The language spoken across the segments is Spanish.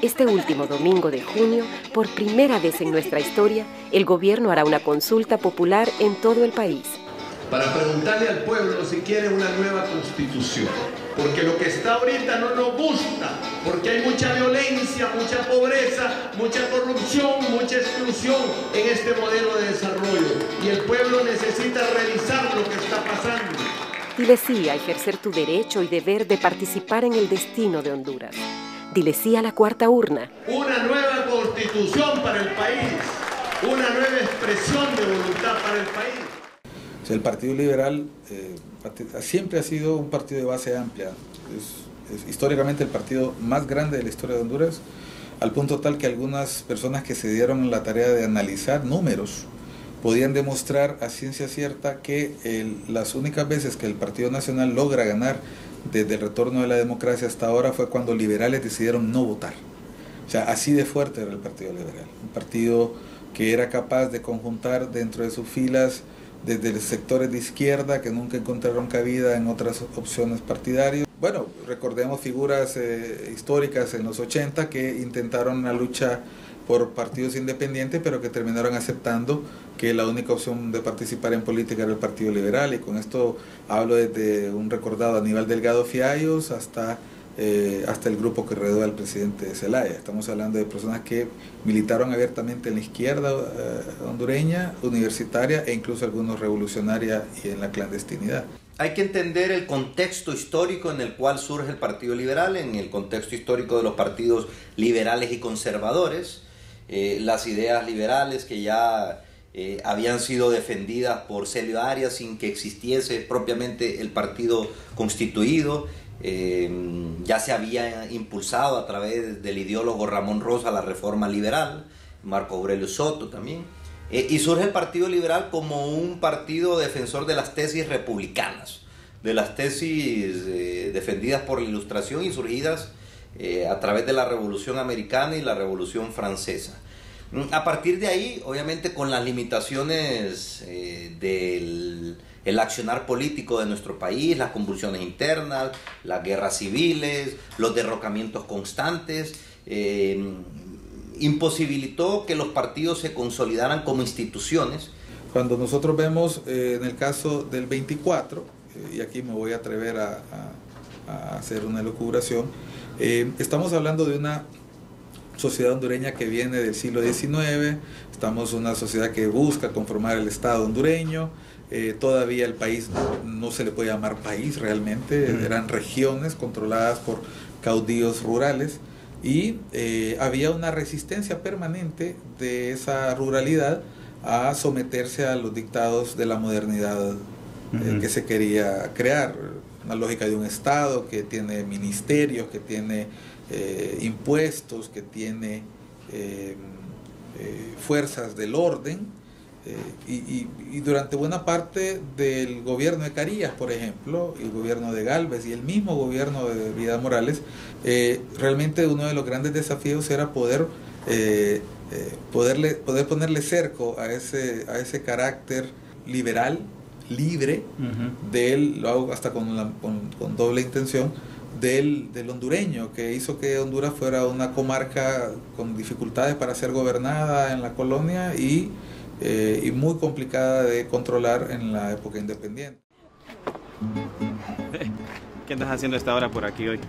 Este último domingo de junio, por primera vez en nuestra historia, el gobierno hará una consulta popular en todo el país. Para preguntarle al pueblo si quiere una nueva constitución. Porque lo que está ahorita no nos gusta, porque hay mucha violencia, mucha pobreza, mucha corrupción, mucha exclusión en este modelo de desarrollo. Y el pueblo necesita revisar lo que está pasando. Dile sí a ejercer tu derecho y deber de participar en el destino de Honduras. Dile sí a la cuarta urna. Una nueva constitución para el país, una nueva expresión de voluntad para el país. El Partido Liberal siempre ha sido un partido de base amplia. Es históricamente el partido más grande de la historia de Honduras, al punto tal que algunas personas que se dieron la tarea de analizar números podían demostrar a ciencia cierta que las únicas veces que el Partido Nacional logra ganar desde el retorno de la democracia hasta ahora fue cuando liberales decidieron no votar. O sea, así de fuerte era el Partido Liberal, un partido que era capaz de conjuntar dentro de sus filas desde los sectores de izquierda que nunca encontraron cabida en otras opciones partidarias. Bueno, recordemos figuras históricas en los 80 que intentaron una lucha por partidos independientes, pero que terminaron aceptando que la única opción de participar en política era el Partido Liberal, y con esto hablo desde un recordado Aníbal Delgado Fiallos hasta el grupo que rodeó al presidente Zelaya. Estamos hablando de personas que militaron abiertamente en la izquierda hondureña, universitaria e incluso algunos revolucionaria y en la clandestinidad. Hay que entender el contexto histórico en el cual surge el Partido Liberal, en el contexto histórico de los partidos liberales y conservadores, las ideas liberales que ya habían sido defendidas por Celio Arias sin que existiese propiamente el partido constituido. Ya se había impulsado a través del ideólogo Ramón Rosa la reforma liberal, Marco Aurelio Soto también, y surge el Partido Liberal como un partido defensor de las tesis republicanas, de las tesis defendidas por la Ilustración y surgidas a través de la Revolución Americana y la Revolución Francesa. A partir de ahí, obviamente con las limitaciones del accionar político de nuestro país, las convulsiones internas, las guerras civiles, los derrocamientos constantes, imposibilitó que los partidos se consolidaran como instituciones. Cuando nosotros vemos en el caso del 24, y aquí me voy a atrever a hacer una elucubración, estamos hablando de una sociedad hondureña que viene del siglo XIX, estamos en una sociedad que busca conformar el Estado hondureño. Todavía el país no se le puede llamar país realmente, eran regiones controladas por caudillos rurales, y había una resistencia permanente de esa ruralidad a someterse a los dictados de la modernidad que se quería crear, una lógica de un Estado que tiene ministerios, que tiene impuestos, que tiene fuerzas del orden. Y durante buena parte del gobierno de Carías, por ejemplo, el gobierno de Gálvez y el mismo gobierno de Vidal Morales, realmente uno de los grandes desafíos era poder ponerle cerco a ese carácter liberal, libre, lo hago hasta con doble intención, del hondureño, que hizo que Honduras fuera una comarca con dificultades para ser gobernada en la colonia y muy complicada de controlar en la época independiente. ¿Qué andas haciendo a esta hora por aquí hoy?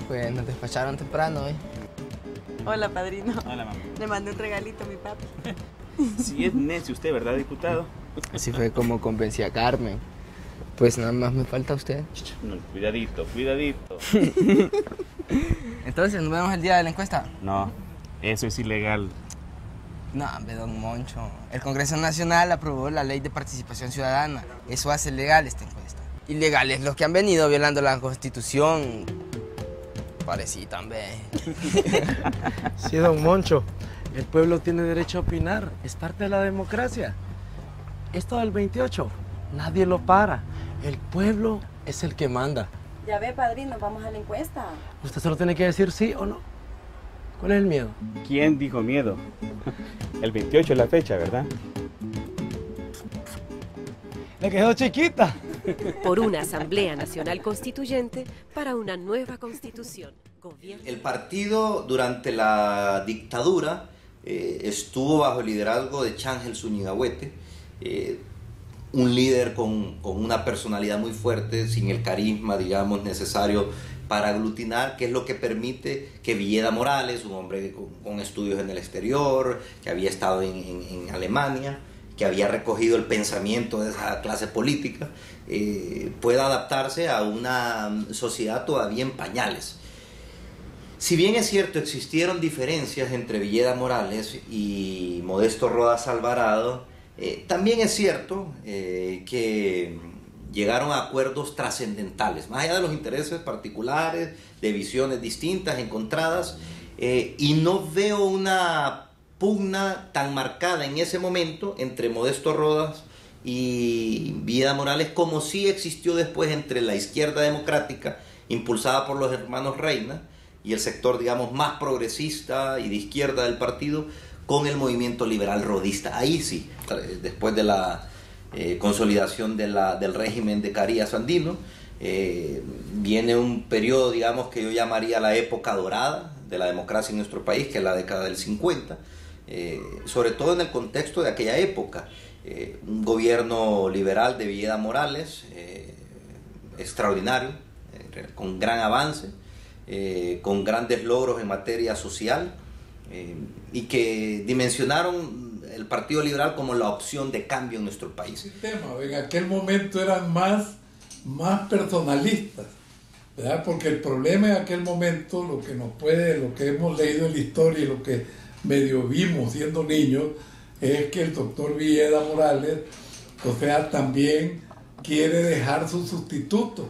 Pues nos despacharon temprano hoy. Hola, padrino. Hola, mamá. Le mandé un regalito a mi papi. Sí, es necio usted, ¿verdad, diputado? Así fue como convencí a Carmen. Pues nada más me falta usted. No, cuidadito, cuidadito. Entonces, ¿nos vemos el día de la encuesta? No, eso es ilegal. No, hombre, don Moncho. El Congreso Nacional aprobó la Ley de Participación Ciudadana. Eso hace legal esta encuesta. Ilegales los que han venido violando la Constitución. Parecí también. Sí, don Moncho. El pueblo tiene derecho a opinar. Es parte de la democracia. Esto del 28, nadie lo para. El pueblo es el que manda. Ya ve, padrino, vamos a la encuesta. Usted solo tiene que decir sí o no. ¿Cuál es el miedo? ¿Quién dijo miedo? El 28 es la fecha, ¿verdad? Le quedó chiquita. Por una Asamblea Nacional Constituyente para una nueva Constitución. El partido durante la dictadura estuvo bajo el liderazgo de Chángel Zúñiga-Huete, un líder con una personalidad muy fuerte, sin el carisma, digamos, necesario para aglutinar, que es lo que permite que Villeda Morales, un hombre con estudios en el exterior, que había estado en Alemania, que había recogido el pensamiento de esa clase política, pueda adaptarse a una sociedad todavía en pañales. Si bien es cierto, existieron diferencias entre Villeda Morales y Modesto Rodas Alvarado, también es cierto que llegaron a acuerdos trascendentales, más allá de los intereses particulares, de visiones distintas, encontradas, y no veo una pugna tan marcada en ese momento entre Modesto Rodas y Villeda Morales como sí existió después entre la izquierda democrática, impulsada por los hermanos Reina, y el sector, digamos, más progresista y de izquierda del partido, con el movimiento liberal rodista. Ahí sí, después de la consolidación del régimen de Carías Andino, viene un periodo, digamos, que yo llamaría la época dorada de la democracia en nuestro país, que es la década del 50, sobre todo en el contexto de aquella época. Un gobierno liberal de Villeda Morales, extraordinario, con gran avance, con grandes logros en materia social, y que dimensionaron el Partido Liberal como la opción de cambio en nuestro país. En aquel momento eran más personalistas, ¿verdad? Porque el problema en aquel momento, lo que hemos leído en la historia y lo que medio vimos siendo niños, es que el doctor Villeda Morales, o sea, también quiere dejar su sustituto,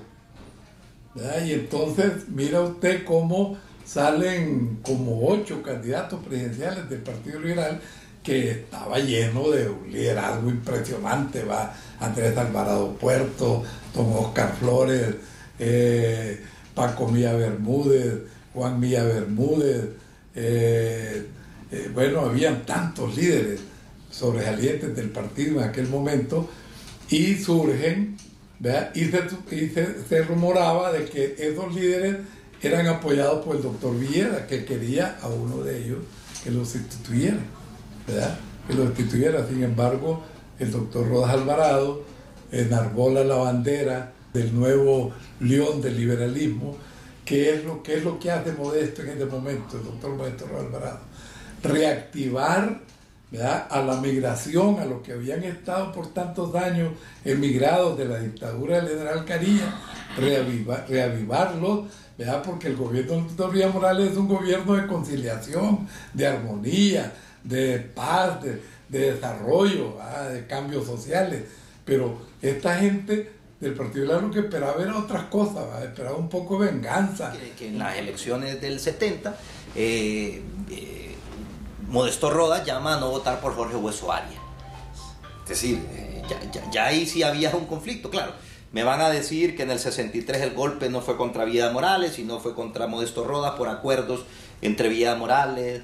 ¿verdad? Y entonces mira usted cómo salen como 8 candidatos presidenciales del Partido Liberal, que estaba lleno de un liderazgo impresionante, va Andrés Alvarado Puerto, don Oscar Flores, Paco Milla Bermúdez, Juan Milla Bermúdez, bueno, habían tantos líderes sobresalientes del partido en aquel momento, y surgen, ¿verdad? Y se rumoraba de que esos líderes eran apoyados por el doctor Villeda, que quería a uno de ellos que lo sustituyera, ¿verdad? Que lo sustituyera. Sin embargo, el doctor Rodas Alvarado enarbola la bandera del nuevo león del liberalismo, que es lo que hace Modesto en este momento, el doctor Modesto Rodas Alvarado. Reactivar, ¿verdad?, a la migración, a los que habían estado por tantos años emigrados de la dictadura del general Carías, reavivarlos, ¿verdad?, porque el gobierno del doctor Villeda Morales es un gobierno de conciliación, de armonía, de paz, de desarrollo, ¿verdad?, de cambios sociales, pero esta gente del Partido Liberal lo que esperaba era otras cosas, ¿verdad?, esperaba un poco de venganza. Que en las elecciones del 70, Modesto Rodas llama a no votar por Jorge Hueso Arias. Es decir, ya ahí sí había un conflicto, claro. Me van a decir que en el 63 el golpe no fue contra Villeda Morales, sino fue contra Modesto Rodas por acuerdos entre Villeda Morales,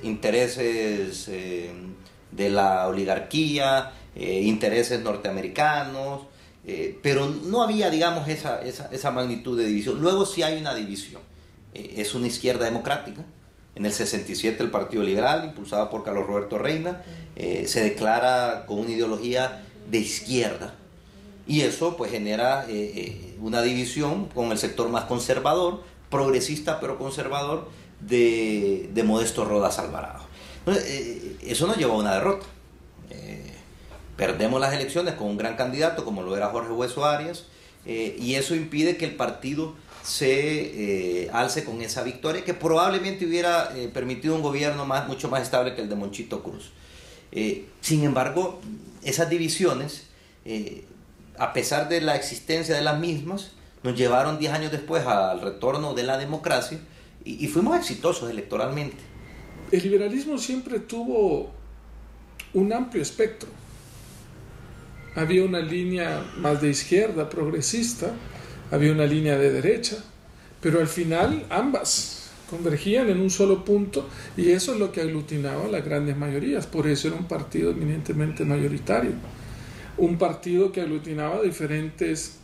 intereses de la oligarquía, intereses norteamericanos, pero no había, digamos, esa magnitud de división. Luego sí hay una división. Es una izquierda democrática. En el 67 el Partido Liberal, impulsado por Carlos Roberto Reina, se declara con una ideología de izquierda, y eso pues genera una división con el sector más conservador, progresista pero conservador, de Modesto Rodas Alvarado. Entonces, eso nos llevó a una derrota. Perdemos las elecciones con un gran candidato como lo era Jorge Hueso Arias, y eso impide que el partido se alce con esa victoria, que probablemente hubiera permitido un gobierno mucho más estable que el de Monchito Cruz. Sin embargo, esas divisiones, a pesar de la existencia de las mismas, nos llevaron 10 años después al retorno de la democracia y fuimos exitosos electoralmente. El liberalismo siempre tuvo un amplio espectro. Había una línea más de izquierda, progresista, había una línea de derecha, pero al final ambas convergían en un solo punto, y eso es lo que aglutinaba a las grandes mayorías. Por eso era un partido eminentemente mayoritario, un partido que aglutinaba diferentes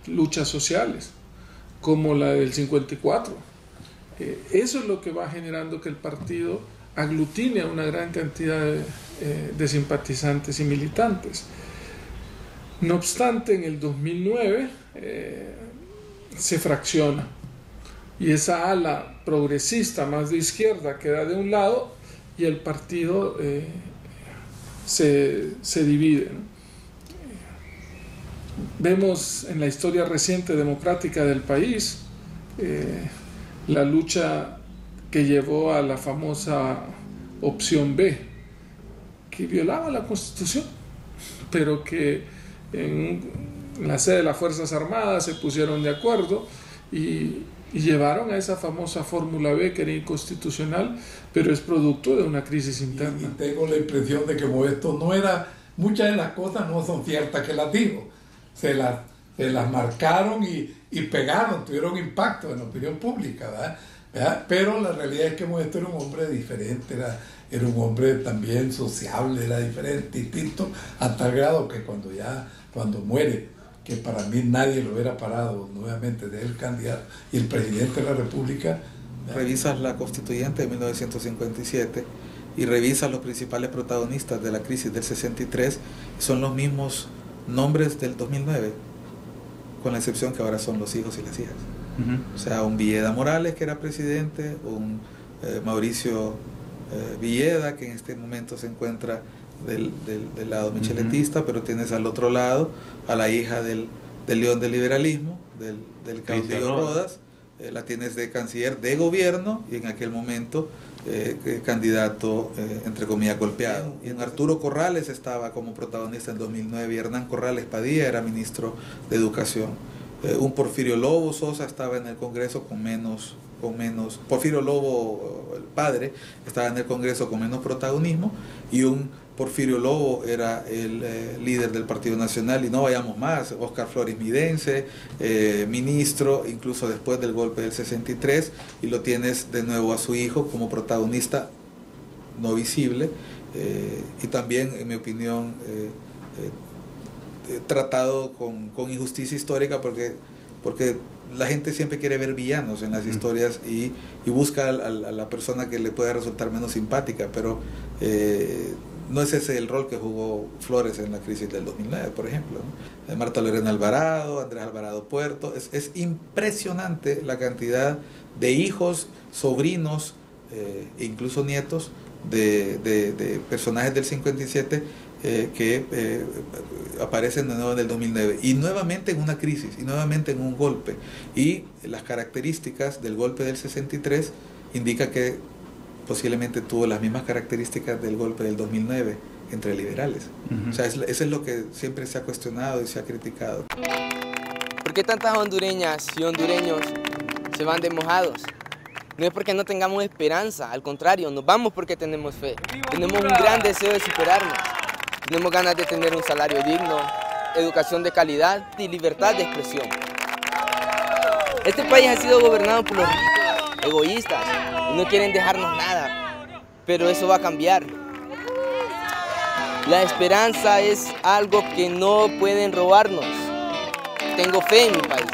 luchas sociales, como la del 54, Eso es lo que va generando que el partido aglutine a una gran cantidad de simpatizantes y militantes. No obstante, en el 2009 se fracciona y esa ala progresista más de izquierda queda de un lado y el partido se divide, ¿no? Vemos en la historia reciente democrática del país la lucha que llevó a la famosa opción B, que violaba la Constitución, pero que en la sede de las Fuerzas Armadas se pusieron de acuerdo y llevaron a esa famosa fórmula B, que era inconstitucional, pero es producto de una crisis interna. Y tengo la impresión de que como esto no era, muchas de las cosas no son ciertas que las dijo, se las marcaron y pegaron, tuvieron impacto en la opinión pública, ¿verdad? Pero la realidad es que Modesto era un hombre diferente, era un hombre también sociable, era diferente, distinto, a tal grado que cuando muere, que para mí nadie lo hubiera parado nuevamente de el candidato y el presidente de la República. Revisas la constituyente de 1957 y revisas los principales protagonistas de la crisis del 63, son los mismos nombres del 2009, con la excepción que ahora son los hijos y las hijas. O sea, un Villeda Morales, que era presidente, un Mauricio Villeda, que en este momento se encuentra del lado micheletista, pero tienes al otro lado a la hija del león del liberalismo, del caudillo Rodas, la tienes de canciller de gobierno y en aquel momento candidato, entre comillas, golpeado. Y en Arturo Corrales estaba como protagonista en 2009 y Hernán Corrales Padilla era ministro de Educación. Un Porfirio Lobo Sosa estaba en el Congreso con menos Porfirio Lobo, el padre, estaba en el Congreso con menos protagonismo, y un Porfirio Lobo era el líder del Partido Nacional, y no vayamos más, Óscar Flores Midense, ministro, incluso después del golpe del 63, y lo tienes de nuevo a su hijo como protagonista no visible, y también, en mi opinión, tratado con injusticia histórica, porque la gente siempre quiere ver villanos en las historias y busca a la persona que le pueda resultar menos simpática, pero no es ese el rol que jugó Flores en la crisis del 2009, por ejemplo, ¿no? Marta Lorena Alvarado, Andrés Alvarado Puerto, es impresionante la cantidad de hijos, sobrinos e incluso nietos de personajes del 57 que aparecen de nuevo en el 2009 y nuevamente en una crisis y nuevamente en un golpe, y las características del golpe del 63 indica que posiblemente tuvo las mismas características del golpe del 2009 entre liberales. O sea, eso es lo que siempre se ha cuestionado y se ha criticado. ¿Por qué tantas hondureñas y hondureños se van de mojados? No es porque no tengamos esperanza, al contrario, nos vamos porque tenemos fe. Tenemos un gran deseo de superarnos. Tenemos ganas de tener un salario digno, educación de calidad y libertad de expresión. Este país ha sido gobernado por los ricos, egoístas, y no quieren dejarnos nada, pero eso va a cambiar. La esperanza es algo que no pueden robarnos. Tengo fe en mi país.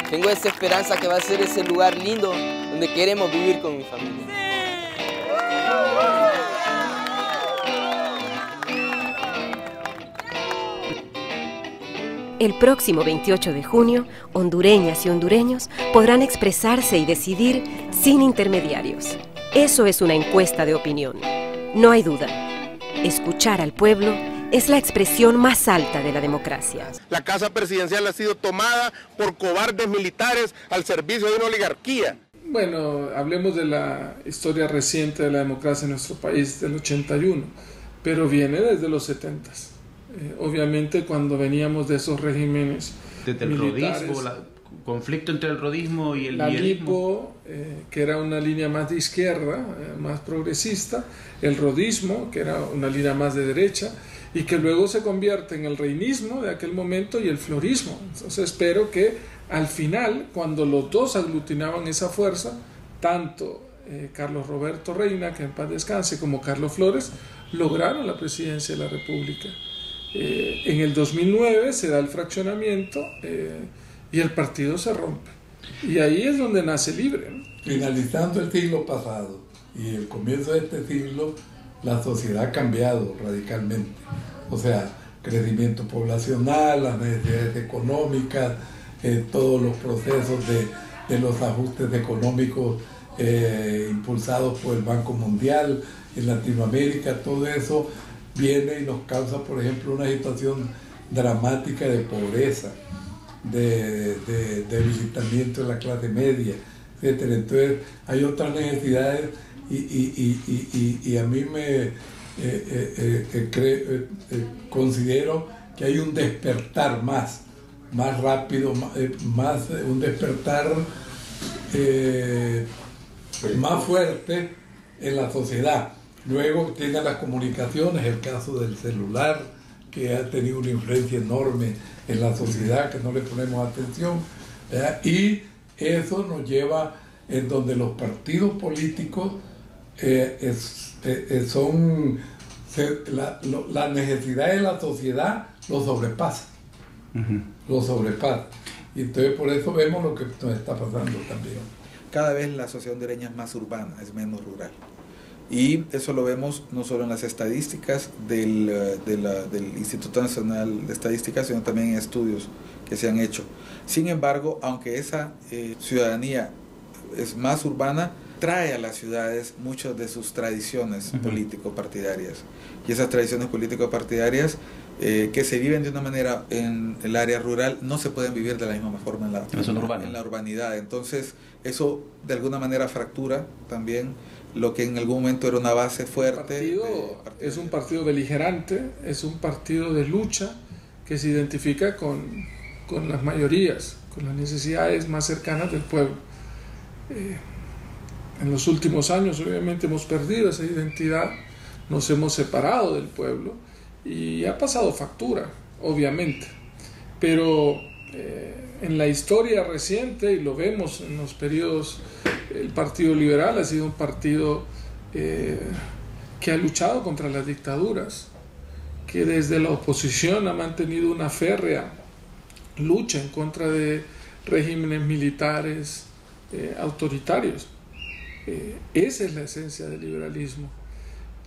Tengo esa esperanza que va a ser ese lugar lindo donde queremos vivir con mi familia. El próximo 28 de junio, hondureñas y hondureños podrán expresarse y decidir sin intermediarios. Eso es una encuesta de opinión. No hay duda. Escuchar al pueblo es la expresión más alta de la democracia. La casa presidencial ha sido tomada por cobardes militares al servicio de una oligarquía. Bueno, hablemos de la historia reciente de la democracia en nuestro país, del 81, pero viene desde los 70s. Obviamente cuando veníamos de esos regímenes desde el rodismo, conflicto entre el rodismo y el la liberalismo. LIPO, que era una línea más de izquierda, más progresista, el rodismo, que era una línea más de derecha, y que luego se convierte en el reinismo de aquel momento y el florismo. Entonces espero que al final, cuando los dos aglutinaban esa fuerza, tanto Carlos Roberto Reina, que en paz descanse, como Carlos Flores, lograron la presidencia de la República. En el 2009 se da el fraccionamiento y el partido se rompe. Y ahí es donde nace Libre, ¿no? Finalizando el siglo pasado y el comienzo de este siglo, la sociedad ha cambiado radicalmente. O sea, crecimiento poblacional, las necesidades económicas, todos los procesos de los ajustes económicos impulsados por el Banco Mundial en Latinoamérica, todo eso viene y nos causa, por ejemplo, una situación dramática de pobreza, de debilitamiento de la clase media, etcétera. Entonces hay otras necesidades y a mí considero que hay un despertar más rápido, un despertar más fuerte en la sociedad. Luego tiene las comunicaciones, el caso del celular, que ha tenido una influencia enorme en la sociedad, que no le ponemos atención, ¿verdad? Y eso nos lleva en donde los partidos políticos la necesidad de la sociedad lo sobrepasa. Lo sobrepasa. Y entonces por eso vemos lo que nos está pasando también. Cada vez la sociedad hondureña es más urbana, es menos rural. Y eso lo vemos no solo en las estadísticas del Instituto Nacional de Estadística, sino también en estudios que se han hecho. Sin embargo, aunque esa ciudadanía es más urbana, trae a las ciudades muchas de sus tradiciones político-partidarias. Y esas tradiciones político-partidarias que se viven de una manera en el área rural no se pueden vivir de la misma forma en la urbanidad. Entonces eso de alguna manera fractura también lo que en algún momento era una base fuerte. Es un partido beligerante, es un partido de lucha que se identifica con las mayorías, con las necesidades más cercanas del pueblo. En los últimos años obviamente hemos perdido esa identidad, nos hemos separado del pueblo y ha pasado factura, obviamente, pero en la historia reciente, y lo vemos en los periodos, el Partido Liberal ha sido un partido que ha luchado contra las dictaduras, que desde la oposición ha mantenido una férrea lucha en contra de regímenes militares autoritarios. Esa es la esencia del liberalismo.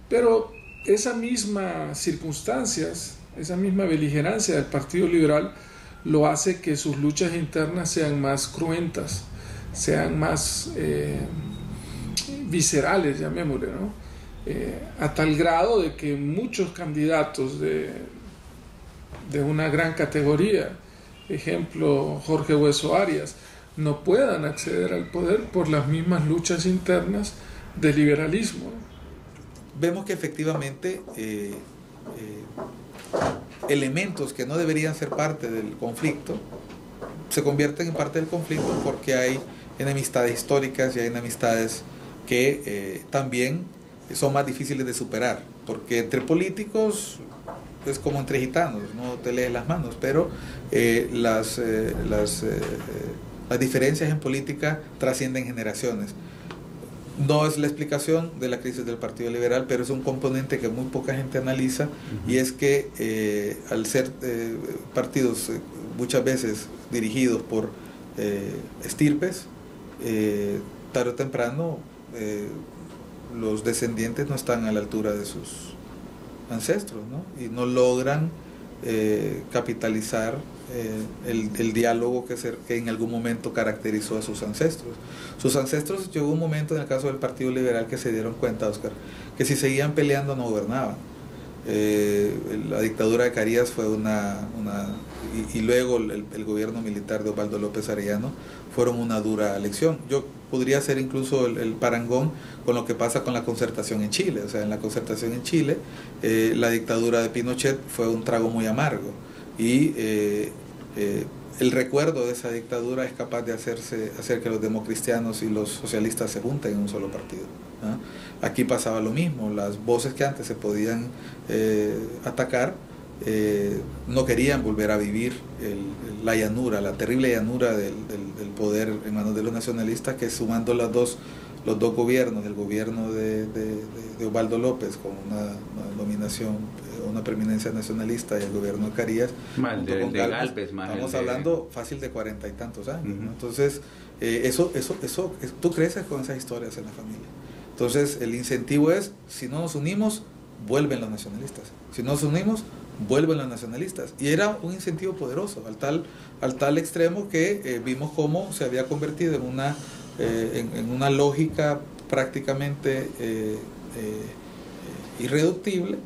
Pero esas mismas circunstancias, esa misma beligerancia del Partido Liberal lo hace que sus luchas internas sean más cruentas, sean más viscerales, llamémosle, ¿no? A tal grado de que muchos candidatos de una gran categoría, ejemplo Jorge Hueso Arias, no puedan acceder al poder por las mismas luchas internas del liberalismo. Vemos que efectivamente elementos que no deberían ser parte del conflicto se convierten en parte del conflicto porque hay enemistades históricas y hay enemistades que también son más difíciles de superar, porque entre políticos es como entre gitanos, no te lees las manos, pero las diferencias en política trascienden generaciones. No es la explicación de la crisis del Partido Liberal, pero es un componente que muy poca gente analiza, y es que al ser partidos muchas veces dirigidos por estirpes, tarde o temprano los descendientes no están a la altura de sus ancestros, ¿no? Y no logran capitalizar el diálogo que en algún momento caracterizó a sus ancestros. Sus ancestros, llegó un momento en el caso del Partido Liberal que se dieron cuenta, Oscar, que si seguían peleando no gobernaban. La dictadura de Carías fue y luego el gobierno militar de Osvaldo López Arellano fueron una dura lección. Yo podría hacer incluso el parangón con lo que pasa con la concertación en Chile. O sea, en la concertación en Chile, la dictadura de Pinochet fue un trago muy amargo, y el recuerdo de esa dictadura es capaz de hacer que los democristianos y los socialistas se junten en un solo partido, ¿no? Aquí pasaba lo mismo. Las voces que antes se podían atacar no querían volver a vivir la llanura, la terrible llanura del poder en manos de los nacionalistas, que sumando los los dos gobiernos, el gobierno de Osvaldo López con una nominación, una preeminencia nacionalista, y el gobierno de Carías, Galvez, estamos hablando fácil de 40 y tantos años, ¿no? Entonces, eso, tú creces con esas historias en la familia. Entonces, el incentivo es, si no nos unimos, vuelven los nacionalistas. Si no nos unimos, vuelven los nacionalistas. Y era un incentivo poderoso, al tal extremo que vimos cómo se había convertido en una lógica prácticamente irreductible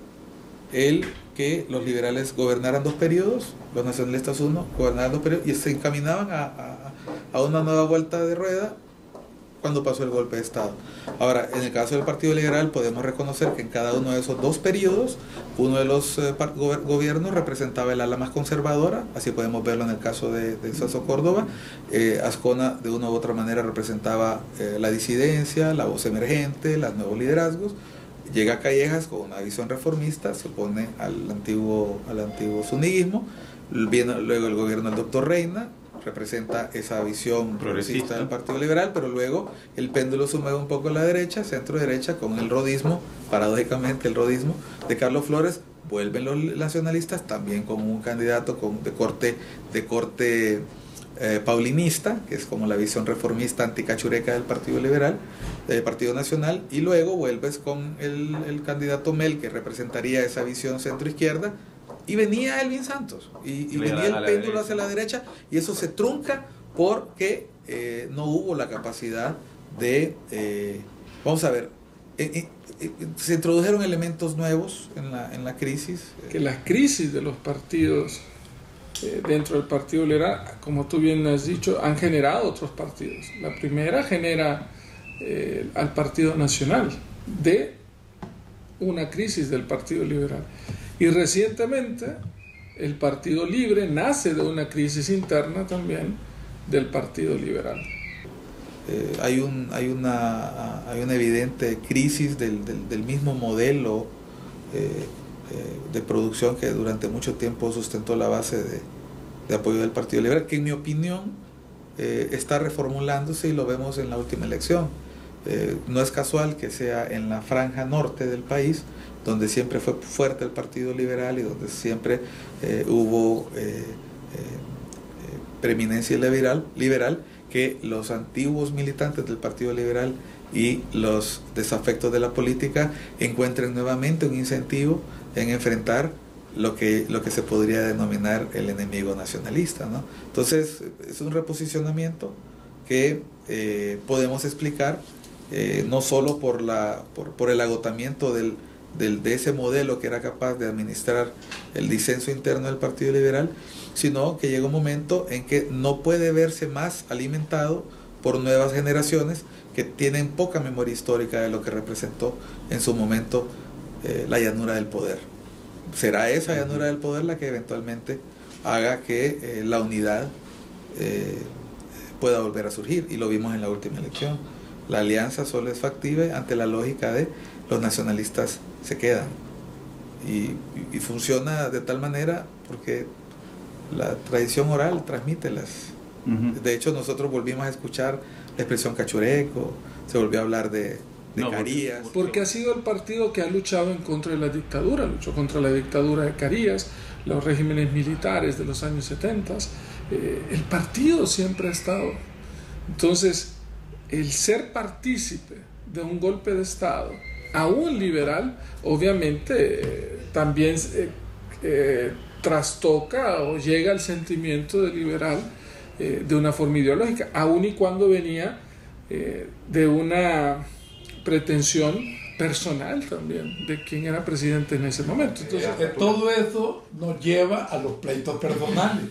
el que los liberales gobernaran 2 periodos, los nacionalistas 1, gobernaran 2 periodos, y se encaminaban a una nueva vuelta de rueda cuando pasó el golpe de Estado. Ahora, en el caso del Partido Liberal podemos reconocer que en cada uno de esos 2 periodos, uno de los gobiernos representaba el ala más conservadora, así podemos verlo en el caso de Celso Córdoba. Ascona de una u otra manera representaba la disidencia, la voz emergente, los nuevos liderazgos. Llega Callejas con una visión reformista, se opone al antiguo zuniguismo. Viene luego el gobierno del doctor Reina, representa esa visión progresista del Partido Liberal, pero luego el péndulo se mueve un poco a la derecha, centro-derecha, con el rodismo, paradójicamente el rodismo de Carlos Flores. Vuelven los nacionalistas también con un candidato de corte paulinista, que es como la visión reformista anticachureca del Partido Liberal, del Partido Nacional, y luego vuelves con el candidato Mel, que representaría esa visión centro-izquierda, y venía Elvin Santos, y venía el péndulo hacia la derecha, y eso se trunca porque no hubo la capacidad de, vamos a ver, se introdujeron elementos nuevos en la crisis. Que las crisis de los partidos dentro del Partido Liberal, como tú bien has dicho, han generado otros partidos. La primera genera al Partido Nacional de una crisis del Partido Liberal. Y recientemente el Partido Libre nace de una crisis interna también del Partido Liberal. Hay una evidente crisis del mismo modelo de producción que durante mucho tiempo sustentó la base de apoyo del Partido Liberal, que en mi opinión está reformulándose, y lo vemos en la última elección. No es casual que sea en la franja norte del país, donde siempre fue fuerte el Partido Liberal y donde siempre hubo preeminencia liberal, que los antiguos militantes del Partido Liberal y los desafectos de la política encuentren nuevamente un incentivo en enfrentar lo que se podría denominar el enemigo nacionalista, ¿no? Entonces, es un reposicionamiento que podemos explicar no solo por el agotamiento de ese modelo que era capaz de administrar el disenso interno del Partido Liberal, sino que llega un momento en que no puede verse más alimentado por nuevas generaciones que tienen poca memoria histórica de lo que representó en su momento la llanura del poder. Será esa llanura del poder la que eventualmente haga que la unidad pueda volver a surgir, y lo vimos en la última elección. La alianza solo es factible ante la lógica de los nacionalistas se quedan, y funciona de tal manera porque la tradición oral transmite de hecho, nosotros volvimos a escuchar la expresión cachureco, se volvió a hablar de Carías. Porque ha sido el partido que ha luchado en contra de la dictadura, luchó contra la dictadura de Carías, los regímenes militares de los años 70. El partido siempre ha estado. Entonces, el ser partícipe de un golpe de Estado, aún liberal, obviamente también trastoca o llega al sentimiento de liberal de una forma ideológica, aun y cuando venía de una pretensión personal también de quien era presidente en ese momento. Entonces, todo eso nos lleva a los pleitos personales,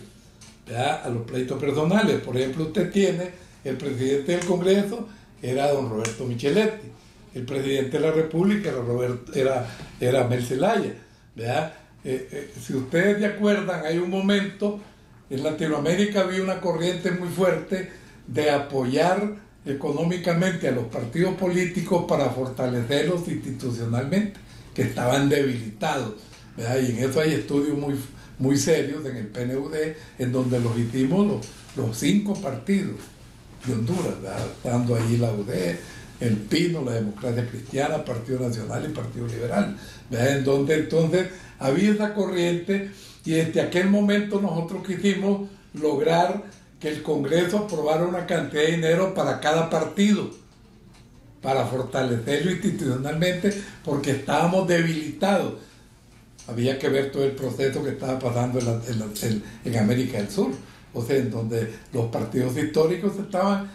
¿verdad? A los pleitos personales. Por ejemplo, usted tiene el presidente del Congreso, que era don Roberto Micheletti, el presidente de la República era Mel Zelaya, ¿verdad? Si ustedes se acuerdan, hay un momento en Latinoamérica había una corriente muy fuerte de apoyar económicamente a los partidos políticos para fortalecerlos institucionalmente, que estaban debilitados, ¿verdad? Y en eso hay estudios muy serios en el PNUD, en donde los hicimos los 5 partidos de Honduras, ¿verdad? Estando ahí la UD, el Pino, la Democracia Cristiana, Partido Nacional y Partido Liberal, ¿verdad? En donde entonces había esa corriente, y desde aquel momento nosotros quisimos lograr que el Congreso aprobara una cantidad de dinero para cada partido, para fortalecerlo institucionalmente, porque estábamos debilitados. Había que ver todo el proceso que estaba pasando en América del Sur, o sea, en donde los partidos históricos estaban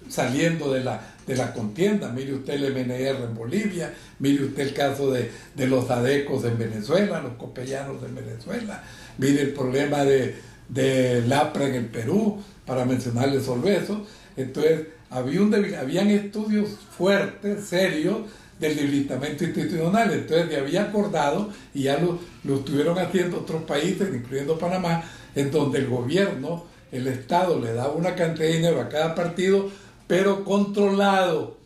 saliendo de la contienda. Mire usted el MNR en Bolivia, mire usted el caso de los adecos en Venezuela, los copellanos en Venezuela, mire el problema del APRA en el Perú, para mencionarles solo eso. Entonces, habían estudios fuertes, serios, del debilitamiento institucional. Entonces, se había acordado, y ya lo estuvieron haciendo otros países, incluyendo Panamá, en donde el gobierno, el Estado, le daba una cantidad de dinero a cada partido, pero controlado,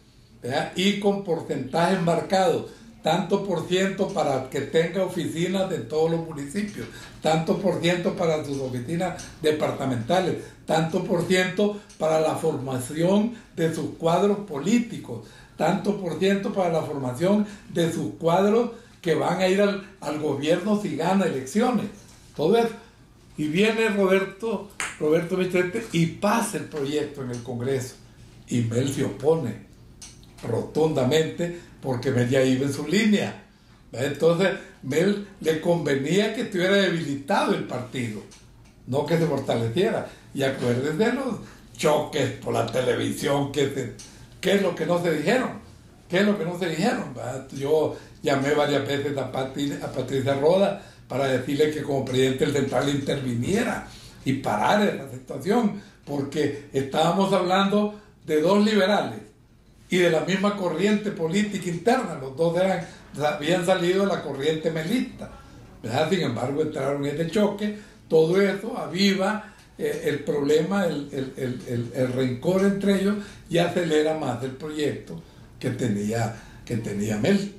¿verdad? Y con porcentajes marcados, tanto por ciento para que tenga oficinas en todos los municipios, tanto por ciento para sus oficinas departamentales, tanto por ciento para la formación de sus cuadros políticos, tanto por ciento para la formación de sus cuadros que van a ir al gobierno si gana elecciones. Todo eso. Y viene Roberto Vicente y pasa el proyecto en el Congreso. Y Mel se opone rotundamente, porque Mel ya iba en su línea. Entonces, Mel le convenía que estuviera debilitado el partido, no que se fortaleciera. Y acuérdense de los choques por la televisión, ¿qué es lo que no se dijeron? ¿Qué es lo que no se dijeron? Yo llamé varias veces a Patricia Roda para decirle que como presidente del Central interviniera y parara esa situación, porque estábamos hablando de dos liberales y de la misma corriente política interna. Los dos habían salido de la corriente melista, ¿verdad? Sin embargo, entraron en este choque. Todo eso aviva el problema, el rencor entre ellos, y acelera más el proyecto que tenía Mel,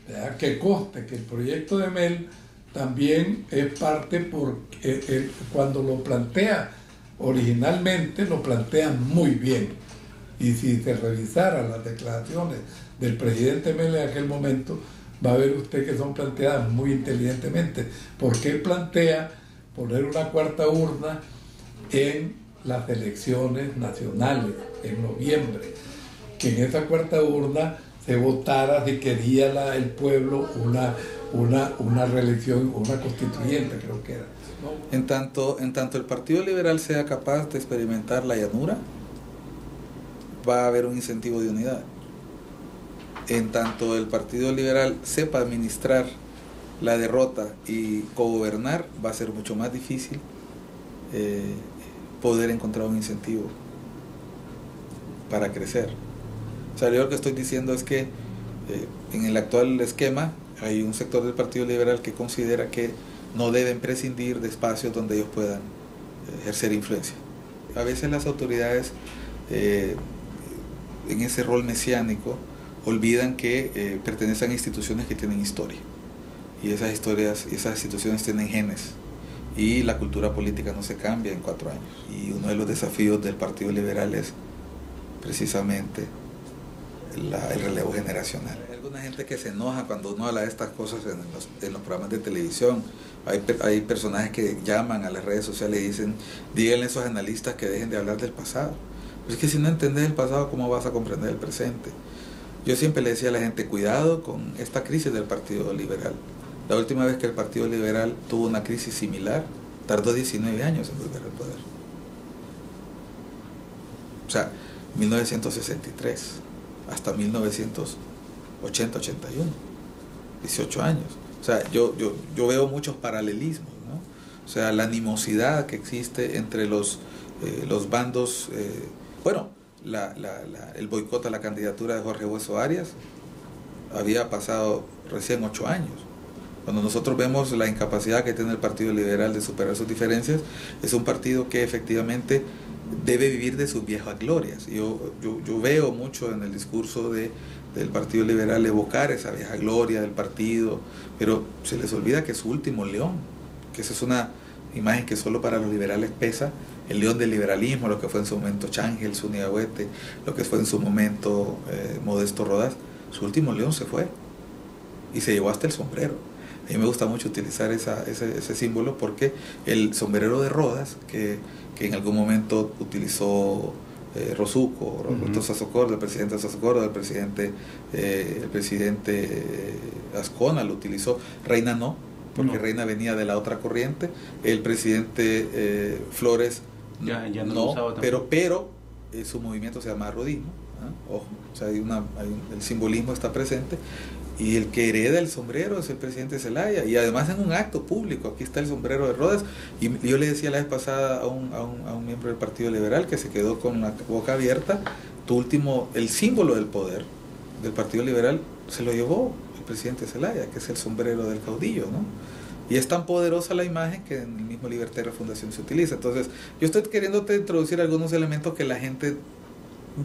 ¿verdad? Que conste que el proyecto de Mel también es parte porque cuando lo plantea originalmente, lo plantea muy bien. Y si se revisaran las declaraciones del presidente Mel en aquel momento, va a ver usted que son planteadas muy inteligentemente, porque él plantea poner una cuarta urna en las elecciones nacionales en noviembre, que en esa cuarta urna se votara si quería el pueblo una reelección, una constituyente, creo que era, ¿no? En tanto el Partido Liberal sea capaz de experimentar la llanura, va a haber un incentivo de unidad. En tanto el Partido Liberal sepa administrar la derrota y cogobernar, va a ser mucho más difícil poder encontrar un incentivo para crecer. O sea, yo lo que estoy diciendo es que en el actual esquema hay un sector del Partido Liberal que considera que no deben prescindir de espacios donde ellos puedan ejercer influencia. A veces las autoridades en ese rol mesiánico olvidan que pertenecen a instituciones que tienen historia, y esas instituciones tienen genes, y la cultura política no se cambia en 4 años, y uno de los desafíos del Partido Liberal es precisamente el relevo generacional. Hay alguna gente que se enoja cuando uno habla de estas cosas en los programas de televisión. Hay personajes que llaman a las redes sociales y dicen: díganle a esos analistas que dejen de hablar del pasado. Pero es que si no entendés el pasado, ¿cómo vas a comprender el presente? Yo siempre le decía a la gente: cuidado con esta crisis del Partido Liberal. La última vez que el Partido Liberal tuvo una crisis similar, tardó 19 años en volver al poder. O sea, 1963 hasta 1980-81, 18 años. O sea, yo veo muchos paralelismos, ¿no? O sea, la animosidad que existe entre los bandos. El boicot a la candidatura de Jorge Hueso Arias había pasado recién 8 años. Cuando nosotros vemos la incapacidad que tiene el Partido Liberal de superar sus diferencias, es un partido que efectivamente debe vivir de sus viejas glorias. Yo veo mucho en el discurso del Partido Liberal evocar esa vieja gloria del partido, pero se les olvida que es su último león, que esa es una imagen que solo para los liberales pesa el león del liberalismo, lo que fue en su momento Changel, Zúñiga Huete, lo que fue en su momento Modesto Rodas. Su último león se fue y se llevó hasta el sombrero. A mí me gusta mucho utilizar ese símbolo porque el sombrero de Rodas, que en algún momento utilizó Rosuco, Roberto Sasocorda, el presidente Sasocorda, el presidente Azcona lo utilizó, Reina no, porque Reina venía de la otra corriente, el presidente Flores ya no lo usaba tampoco. pero su movimiento se llama rodismo, ¿eh? Ojo, o sea, el simbolismo está presente. Y el que hereda el sombrero es el presidente Zelaya, y además en un acto público. Aquí está el sombrero de Rodas, y yo le decía la vez pasada a un miembro del Partido Liberal que se quedó con la boca abierta, el símbolo del poder del Partido Liberal se lo llevó el presidente Zelaya, que es el sombrero del caudillo, ¿no? Y es tan poderosa la imagen que en el mismo Libertad Fundación se utiliza. Entonces, yo estoy queriéndote introducir algunos elementos que la gente,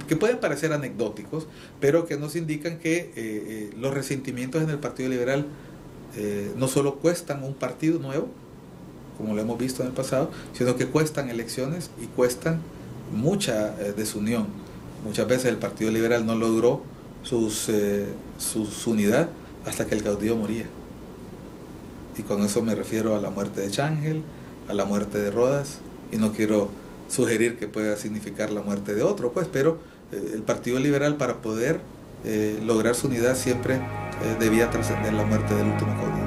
que pueden parecer anecdóticos, pero que nos indican que los resentimientos en el Partido Liberal no solo cuestan un partido nuevo, como lo hemos visto en el pasado, sino que cuestan elecciones y cuestan mucha desunión. Muchas veces el Partido Liberal no logró su unidad hasta que el caudillo moría. Y con eso me refiero a la muerte de Changel, a la muerte de Rodas, y no quiero sugerir que pueda significar la muerte de otro, pues, pero el Partido Liberal, para poder lograr su unidad, siempre debía trascender la muerte del último caudillo.